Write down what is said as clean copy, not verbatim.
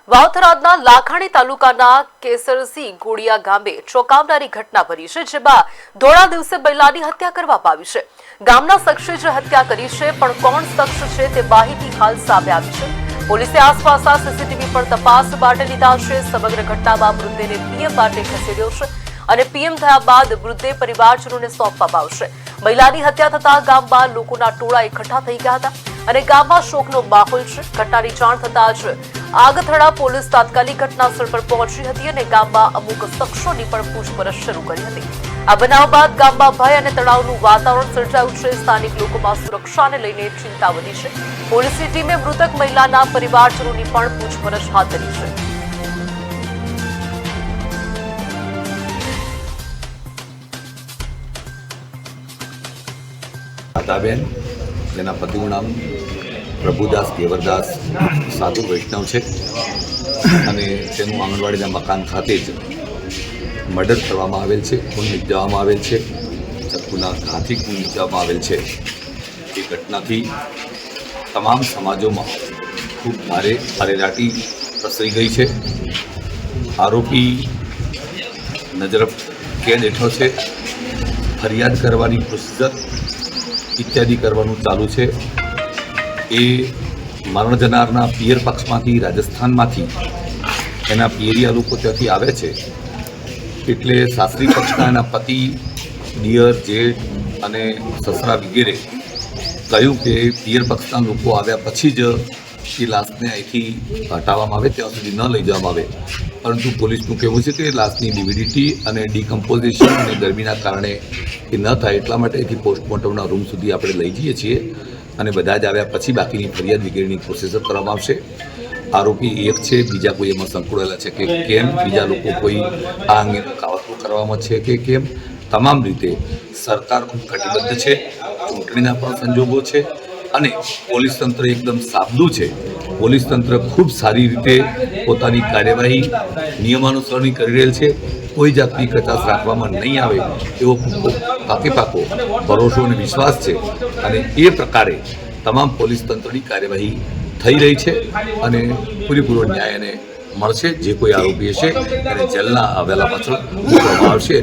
વાવથરાદના લાખાણી તાલુકાના કેસરસી ગોળિયા ગામે ચોંકાવનારી ઘટના બની છે, જેમાં ધોળા દિવસે મહિલાની હત્યા કરવામાં આવી છે। ગામના શખ્સે જ હત્યા કરી છે, પણ કોણ શખ્સ છે તે માહિતી હાલ સામે આવી છે। પોલીસે આસપાસના સીસીટીવી પર તપાસ માટે લીધા છે। સમગ્ર ઘટનામાં મૃતદેહને પીએમ માટે ખસેડ્યો છે અને પીએમ થયા બાદ મૃતદેહ પરિવારજનોને સોંપવામાં આવશે। મહિલાની હત્યા થતા ગામમાં લોકોના ટોળા એકઠા થઈ ગયા હતા અને ગામમાં શોકનો માહોલ છે। ઘટનાની જાણ થતાં જ આગથડા પોલીસ તાત્કાલિક ઘટનાસ્થળ પર પહોંચી હતી અને ગામમાં અમુક શખ્સોની પણ પૂછપરછ શરૂ કરી હતી। આ બનાવ બાદ ગામમાં ભય અને તણાવનું વાતાવરણ સર્જાયું છે। સ્થાનિક લોકોમાં સુરક્ષાને લઈને ચિંતા વધી છે। પોલીસની ટીમે મૃતક મહિલાના પરિવારજનોની પણ પૂછપરછ હાથ ધરી છે। બેન જેના પતિનું નામ પ્રભુદાસ દેવરદાસ સાધુ વૈષ્ણવ છે અને તેનું આંગણવાડીના મકાન ખાતે જ મર્ડર કરવામાં આવેલ છે, ખૂન નિપજાવવામાં આવેલ છે, ચપ્પુના ઘાથી ખૂન નિપજાવવામાં આવેલ છે। એ ઘટનાથી તમામ સમાજોમાં ખૂબ ભારે અરેરાટી પ્રસરી ગઈ છે। આરોપી નજર કેદ હેઠળ છે। ફરિયાદ કરવાની પ્રોસિજર ઇત્યાદિ કરવાનું ચાલુ છે। એ મરણ જનારના પિયર પક્ષમાંથી રાજસ્થાનમાંથી એના પિયરિયા લોકો ત્યાંથી આવે છે, એટલે સાસરી પક્ષના એના પતિ, દિયર, જેઠ અને સસરા વગેરે કહ્યું કે પિયર પક્ષના લોકો આવ્યા પછી જ એ લાશને અહીંથી હટાવવામાં આવે, ત્યાં સુધી ન લઈ જવામાં આવે। પરંતુ પોલીસનું કહેવું છે કે લાશની ડિવિડિટી અને ડિકમ્પોઝિશન અને ગરમીના કારણે એ ન થાય એટલા માટે અહીંથી પોસ્ટમોર્ટમના રૂમ સુધી આપણે લઈ જઈએ છીએ અને બધા જ આવ્યા પછી બાકીની ફરિયાદ વગેરેની પ્રોસેસર કરવામાં આવશે। આરોપી એક છે, બીજા કોઈ એમાં સંકળાયેલા છે કે કેમ, બીજા લોકો કોઈ આ અંગેનું કાવતરું કરવામાં છે કે કેમ, તમામ રીતે સરકાર ખૂબ કટિબદ્ધ છે। ચૂંટણીના પણ સંજોગો છે અને પોલીસ તંત્ર એકદમ સાબદું છે। પોલીસ તંત્ર ખૂબ સારી રીતે પોતાની કાર્યવાહી નિયમાનુસારની કરી રહેલ છે। કોઈ જાતની કચાશ રાખવામાં નહીં આવે એવો પાકો ભરોસો અને વિશ્વાસ છે અને એ પ્રકારે તમામ પોલીસ તંત્રની કાર્યવાહી થઈ રહી છે અને પૂરેપૂરો ન્યાય એને મળશે। જે કોઈ આરોપી હશે એને જેલના આવેલા પાછળ મૂકવામાં આવશે।